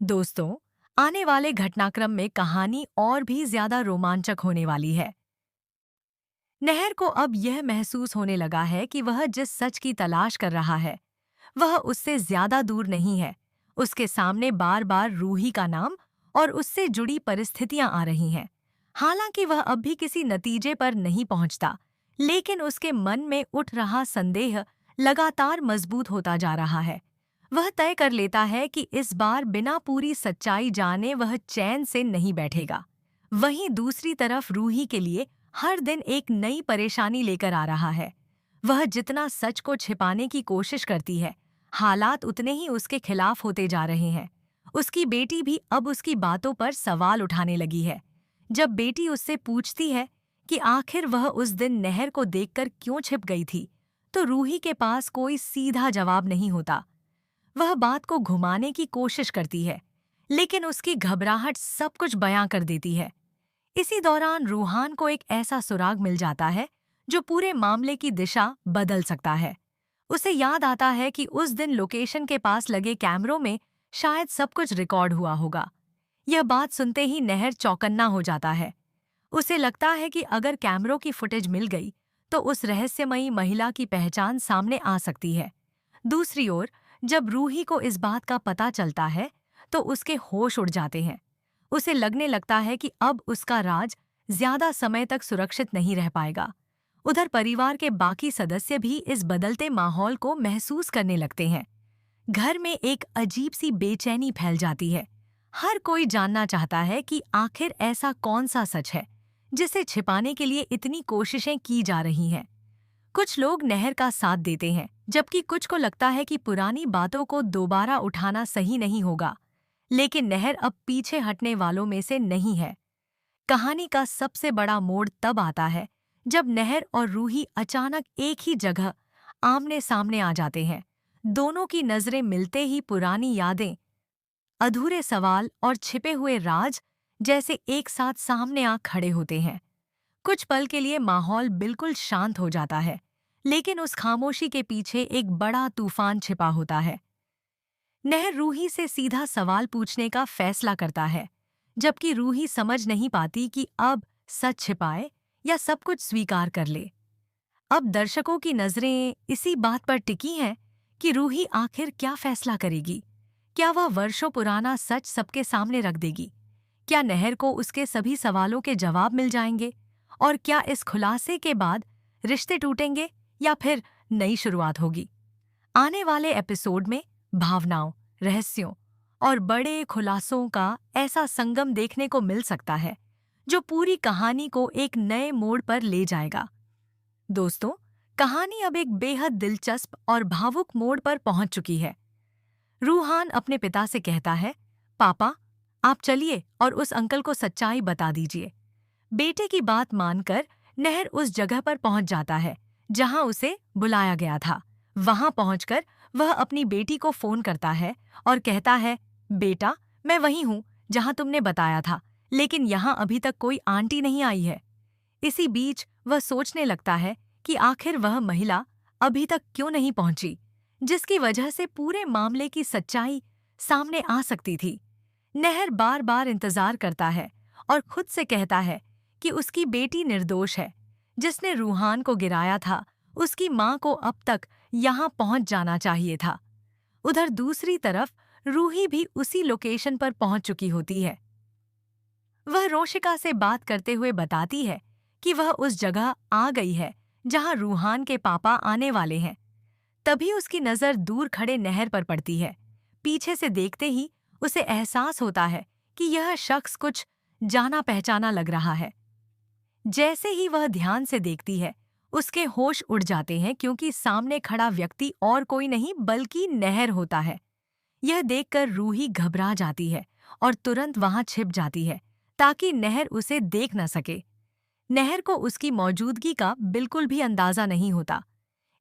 दोस्तों, आने वाले घटनाक्रम में कहानी और भी ज्यादा रोमांचक होने वाली है। नहर को अब यह महसूस होने लगा है कि वह जिस सच की तलाश कर रहा है वह उससे ज्यादा दूर नहीं है। उसके सामने बार बार रूही का नाम और उससे जुड़ी परिस्थितियां आ रही हैं। हालांकि वह अब भी किसी नतीजे पर नहीं पहुंचता, लेकिन उसके मन में उठ रहा संदेह लगातार मजबूत होता जा रहा है। वह तय कर लेता है कि इस बार बिना पूरी सच्चाई जाने वह चैन से नहीं बैठेगा। वहीं दूसरी तरफ रूही के लिए हर दिन एक नई परेशानी लेकर आ रहा है। वह जितना सच को छिपाने की कोशिश करती है, हालात उतने ही उसके खिलाफ होते जा रहे हैं। उसकी बेटी भी अब उसकी बातों पर सवाल उठाने लगी है। जब बेटी उससे पूछती है कि आखिर वह उस दिन नहर को देखकर क्यों छिप गई थी, तो रूही के पास कोई सीधा जवाब नहीं होता। वह बात को घुमाने की कोशिश करती है, लेकिन उसकी घबराहट सब कुछ बयां कर देती है। इसी दौरान रूहान को एक ऐसा सुराग मिल जाता है जो पूरे मामले की दिशा बदल सकता है। उसे याद आता है कि उस दिन लोकेशन के पास लगे कैमरों में शायद सब कुछ रिकॉर्ड हुआ होगा। यह बात सुनते ही नहर चौकन्ना हो जाता है। उसे लगता है कि अगर कैमरों की फुटेज मिल गई तो उस रहस्यमयी महिला की पहचान सामने आ सकती है। दूसरी ओर, जब रूही को इस बात का पता चलता है तो उसके होश उड़ जाते हैं। उसे लगने लगता है कि अब उसका राज ज्यादा समय तक सुरक्षित नहीं रह पाएगा। उधर परिवार के बाकी सदस्य भी इस बदलते माहौल को महसूस करने लगते हैं। घर में एक अजीब सी बेचैनी फैल जाती है। हर कोई जानना चाहता है कि आखिर ऐसा कौन सा सच है जिसे छिपाने के लिए इतनी कोशिशें की जा रही हैं। कुछ लोग नहर का साथ देते हैं, जबकि कुछ को लगता है कि पुरानी बातों को दोबारा उठाना सही नहीं होगा। लेकिन नहर अब पीछे हटने वालों में से नहीं है। कहानी का सबसे बड़ा मोड़ तब आता है जब नहर और रूही अचानक एक ही जगह आमने सामने आ जाते हैं। दोनों की नजरें मिलते ही पुरानी यादें, अधूरे सवाल और छिपे हुए राज जैसे एक साथ सामने आ खड़े होते हैं। कुछ पल के लिए माहौल बिल्कुल शांत हो जाता है, लेकिन उस खामोशी के पीछे एक बड़ा तूफान छिपा होता है। नहर रूही से सीधा सवाल पूछने का फैसला करता है, जबकि रूही समझ नहीं पाती कि अब सच छिपाए या सब कुछ स्वीकार कर ले। अब दर्शकों की नजरें इसी बात पर टिकी हैं कि रूही आखिर क्या फैसला करेगी। क्या वह वर्षों पुराना सच सबके सामने रख देगी? क्या नहर को उसके सभी सवालों के जवाब मिल जाएंगे? और क्या इस खुलासे के बाद रिश्ते टूटेंगे या फिर नई शुरुआत होगी? आने वाले एपिसोड में भावनाओं, रहस्यों और बड़े खुलासों का ऐसा संगम देखने को मिल सकता है जो पूरी कहानी को एक नए मोड़ पर ले जाएगा। दोस्तों, कहानी अब एक बेहद दिलचस्प और भावुक मोड़ पर पहुंच चुकी है। रूहान अपने पिता से कहता है, पापा, आप चलिए और उस अंकल को सच्चाई बता दीजिए। बेटे की बात मानकर नहर उस जगह पर पहुंच जाता है जहां उसे बुलाया गया था। वहां पहुंचकर वह अपनी बेटी को फोन करता है और कहता है, बेटा, मैं वहीं हूं जहां तुमने बताया था, लेकिन यहां अभी तक कोई आंटी नहीं आई है। इसी बीच वह सोचने लगता है कि आखिर वह महिला अभी तक क्यों नहीं पहुंची, जिसकी वजह से पूरे मामले की सच्चाई सामने आ सकती थी। नहर बार बार इंतजार करता है और खुद से कहता है कि उसकी बेटी निर्दोष है। जिसने रूहान को गिराया था, उसकी मां को अब तक यहां पहुंच जाना चाहिए था। उधर दूसरी तरफ रूही भी उसी लोकेशन पर पहुंच चुकी होती है। वह रोशिका से बात करते हुए बताती है कि वह उस जगह आ गई है जहां रूहान के पापा आने वाले हैं। तभी उसकी नजर दूर खड़े नहर पर पड़ती है। पीछे से देखते ही उसे एहसास होता है कि यह शख्स कुछ जाना पहचाना लग रहा है। जैसे ही वह ध्यान से देखती है, उसके होश उड़ जाते हैं क्योंकि सामने खड़ा व्यक्ति और कोई नहीं बल्कि नहर होता है। यह देखकर रूही घबरा जाती है और तुरंत वहां छिप जाती है ताकि नहर उसे देख न सके। नहर को उसकी मौजूदगी का बिल्कुल भी अंदाजा नहीं होता।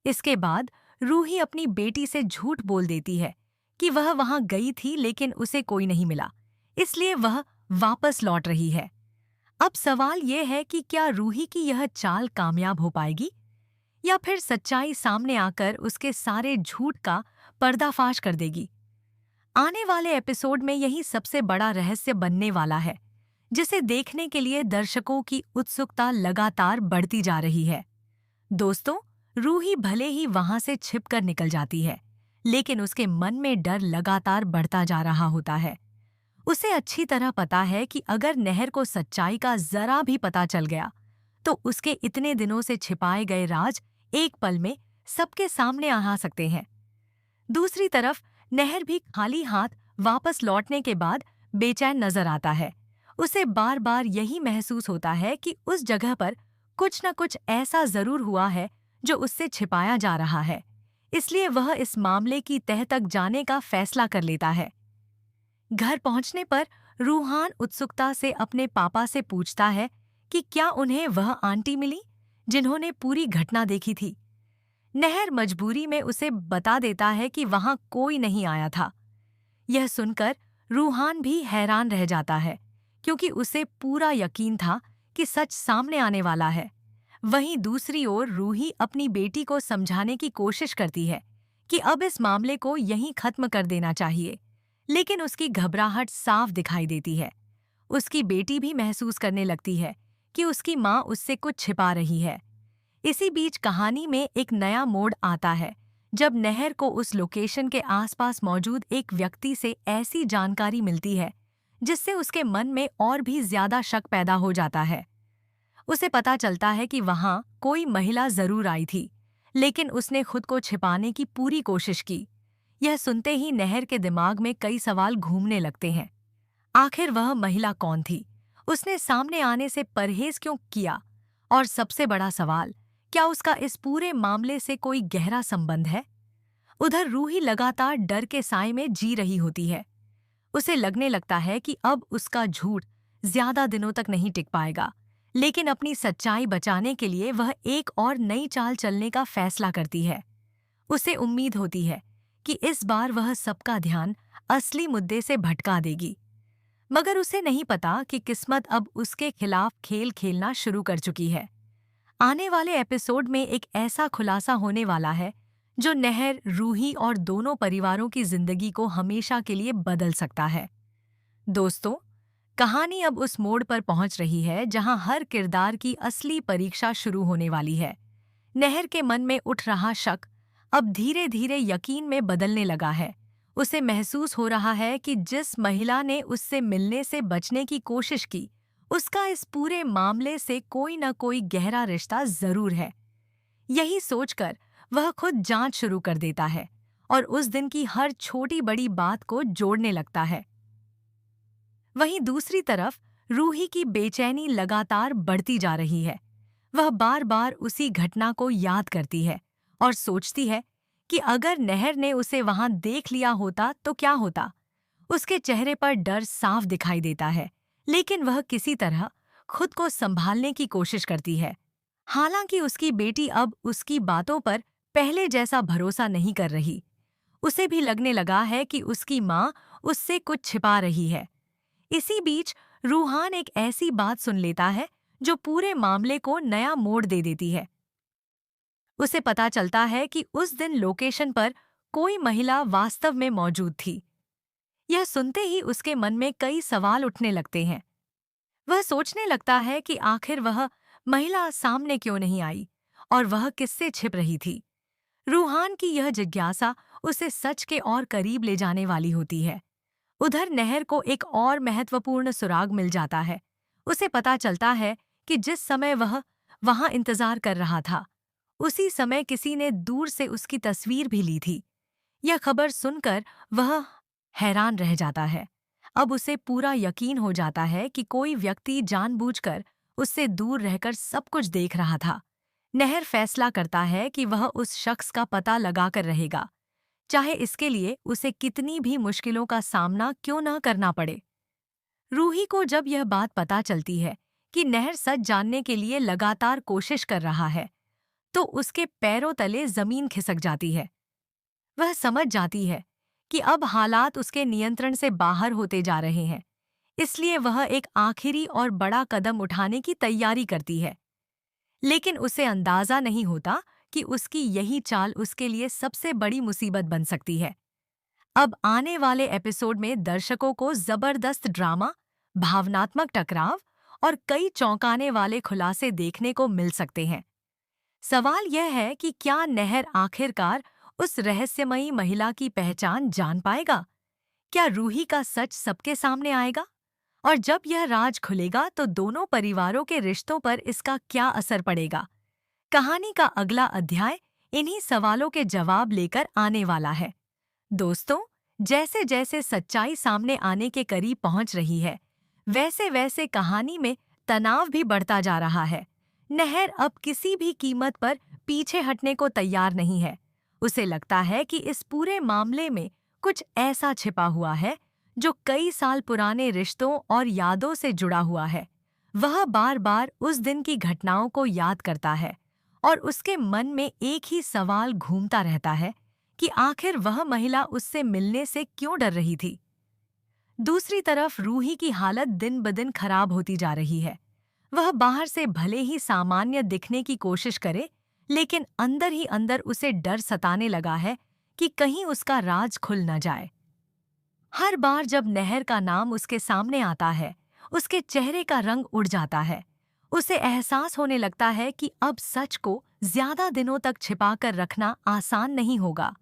इसके बाद रूही अपनी बेटी से झूठ बोल देती है कि वह वहां गई थी, लेकिन उसे कोई नहीं मिला, इसलिए वह वापस लौट रही है। अब सवाल यह है कि क्या रूही की यह चाल कामयाब हो पाएगी या फिर सच्चाई सामने आकर उसके सारे झूठ का पर्दाफाश कर देगी। आने वाले एपिसोड में यही सबसे बड़ा रहस्य बनने वाला है, जिसे देखने के लिए दर्शकों की उत्सुकता लगातार बढ़ती जा रही है। दोस्तों, रूही भले ही वहां से छिपकर निकल जाती है, लेकिन उसके मन में डर लगातार बढ़ता जा रहा होता है। उसे अच्छी तरह पता है कि अगर नहर को सच्चाई का जरा भी पता चल गया, तो उसके इतने दिनों से छिपाए गए राज एक पल में सबके सामने आ सकते हैं। दूसरी तरफ नहर भी खाली हाथ वापस लौटने के बाद बेचैन नजर आता है। उसे बार बार यही महसूस होता है कि उस जगह पर कुछ न कुछ ऐसा जरूर हुआ है जो उससे छिपाया जा रहा है। इसलिए वह इस मामले की तह तक जाने का फैसला कर लेता है। घर पहुंचने पर रूहान उत्सुकता से अपने पापा से पूछता है कि क्या उन्हें वह आंटी मिली जिन्होंने पूरी घटना देखी थी। नहर मजबूरी में उसे बता देता है कि वहां कोई नहीं आया था। यह सुनकर रूहान भी हैरान रह जाता है, क्योंकि उसे पूरा यकीन था कि सच सामने आने वाला है। वहीं दूसरी ओर रूही अपनी बेटी को समझाने की कोशिश करती है कि अब इस मामले को यहीं खत्म कर देना चाहिए, लेकिन उसकी घबराहट साफ दिखाई देती है। उसकी बेटी भी महसूस करने लगती है कि उसकी माँ उससे कुछ छिपा रही है। इसी बीच कहानी में एक नया मोड़ आता है, जब नहर को उस लोकेशन के आसपास मौजूद एक व्यक्ति से ऐसी जानकारी मिलती है जिससे उसके मन में और भी ज्यादा शक पैदा हो जाता है। उसे पता चलता है कि वहां कोई महिला जरूर आई थी, लेकिन उसने खुद को छिपाने की पूरी कोशिश की। यह सुनते ही नहर के दिमाग में कई सवाल घूमने लगते हैं। आखिर वह महिला कौन थी? उसने सामने आने से परहेज क्यों किया? और सबसे बड़ा सवाल, क्या उसका इस पूरे मामले से कोई गहरा संबंध है? उधर रूही लगातार डर के साए में जी रही होती है। उसे लगने लगता है कि अब उसका झूठ ज्यादा दिनों तक नहीं टिक पाएगा, लेकिन अपनी सच्चाई बचाने के लिए वह एक और नई चाल चलने का फैसला करती है। उसे उम्मीद होती है कि इस बार वह सबका ध्यान असली मुद्दे से भटका देगी। मगर उसे नहीं पता कि किस्मत अब उसके खिलाफ खेल खेलना शुरू कर चुकी है। आने वाले एपिसोड में एक ऐसा खुलासा होने वाला है जो नहर, रूही और दोनों परिवारों की जिंदगी को हमेशा के लिए बदल सकता है। दोस्तों, कहानी अब उस मोड़ पर पहुंच रही है जहां हर किरदार की असली परीक्षा शुरू होने वाली है। नहर के मन में उठ रहा शक अब धीरे धीरे यकीन में बदलने लगा है। उसे महसूस हो रहा है कि जिस महिला ने उससे मिलने से बचने की कोशिश की, उसका इस पूरे मामले से कोई न कोई गहरा रिश्ता जरूर है। यही सोचकर वह खुद जांच शुरू कर देता है और उस दिन की हर छोटी बड़ी बात को जोड़ने लगता है। वहीं दूसरी तरफ रूही की बेचैनी लगातार बढ़ती जा रही है। वह बार बार उसी घटना को याद करती है और सोचती है कि अगर नहर ने उसे वहां देख लिया होता तो क्या होता। उसके चेहरे पर डर साफ दिखाई देता है, लेकिन वह किसी तरह खुद को संभालने की कोशिश करती है। हालांकि उसकी बेटी अब उसकी बातों पर पहले जैसा भरोसा नहीं कर रही। उसे भी लगने लगा है कि उसकी माँ उससे कुछ छिपा रही है। इसी बीच रूहान एक ऐसी बात सुन लेता है जो पूरे मामले को नया मोड़ दे देती है। उसे पता चलता है कि उस दिन लोकेशन पर कोई महिला वास्तव में मौजूद थी। यह सुनते ही उसके मन में कई सवाल उठने लगते हैं। वह सोचने लगता है कि आखिर वह महिला सामने क्यों नहीं आई और वह किससे छिप रही थी। रूहान की यह जिज्ञासा उसे सच के और करीब ले जाने वाली होती है। उधर नहर को एक और महत्वपूर्ण सुराग मिल जाता है। उसे पता चलता है कि जिस समय वह वहां इंतजार कर रहा था, उसी समय किसी ने दूर से उसकी तस्वीर भी ली थी। यह खबर सुनकर वह हैरान रह जाता है। अब उसे पूरा यकीन हो जाता है कि कोई व्यक्ति जानबूझकर उससे दूर रहकर सब कुछ देख रहा था। नहर फैसला करता है कि वह उस शख्स का पता लगाकर रहेगा, चाहे इसके लिए उसे कितनी भी मुश्किलों का सामना क्यों न करना पड़े। रूही को जब यह बात पता चलती है कि नहर सच जानने के लिए लगातार कोशिश कर रहा है, तो उसके पैरों तले जमीन खिसक जाती है। वह समझ जाती है कि अब हालात उसके नियंत्रण से बाहर होते जा रहे हैं। इसलिए वह एक आखिरी और बड़ा कदम उठाने की तैयारी करती है। लेकिन उसे अंदाजा नहीं होता कि उसकी यही चाल उसके लिए सबसे बड़ी मुसीबत बन सकती है। अब आने वाले एपिसोड में दर्शकों को जबरदस्त ड्रामा, भावनात्मक टकराव और कई चौंकाने वाले खुलासे देखने को मिल सकते हैं। सवाल यह है कि क्या नहर आखिरकार उस रहस्यमयी महिला की पहचान जान पाएगा? क्या रूही का सच सबके सामने आएगा? और जब यह राज खुलेगा तो दोनों परिवारों के रिश्तों पर इसका क्या असर पड़ेगा? कहानी का अगला अध्याय इन्हीं सवालों के जवाब लेकर आने वाला है। दोस्तों, जैसे जैसे सच्चाई सामने आने के करीब पहुंच रही है, वैसे वैसे कहानी में तनाव भी बढ़ता जा रहा है। नहर अब किसी भी कीमत पर पीछे हटने को तैयार नहीं है। उसे लगता है कि इस पूरे मामले में कुछ ऐसा छिपा हुआ है जो कई साल पुराने रिश्तों और यादों से जुड़ा हुआ है। वह बार बार उस दिन की घटनाओं को याद करता है और उसके मन में एक ही सवाल घूमता रहता है कि आखिर वह महिला उससे मिलने से क्यों डर रही थी। दूसरी तरफ रूही की हालत दिन ब दिन खराब होती जा रही है। वह बाहर से भले ही सामान्य दिखने की कोशिश करे, लेकिन अंदर ही अंदर उसे डर सताने लगा है कि कहीं उसका राज खुल न जाए। हर बार जब नहर का नाम उसके सामने आता है, उसके चेहरे का रंग उड़ जाता है। उसे एहसास होने लगता है कि अब सच को ज्यादा दिनों तक छिपाकर रखना आसान नहीं होगा।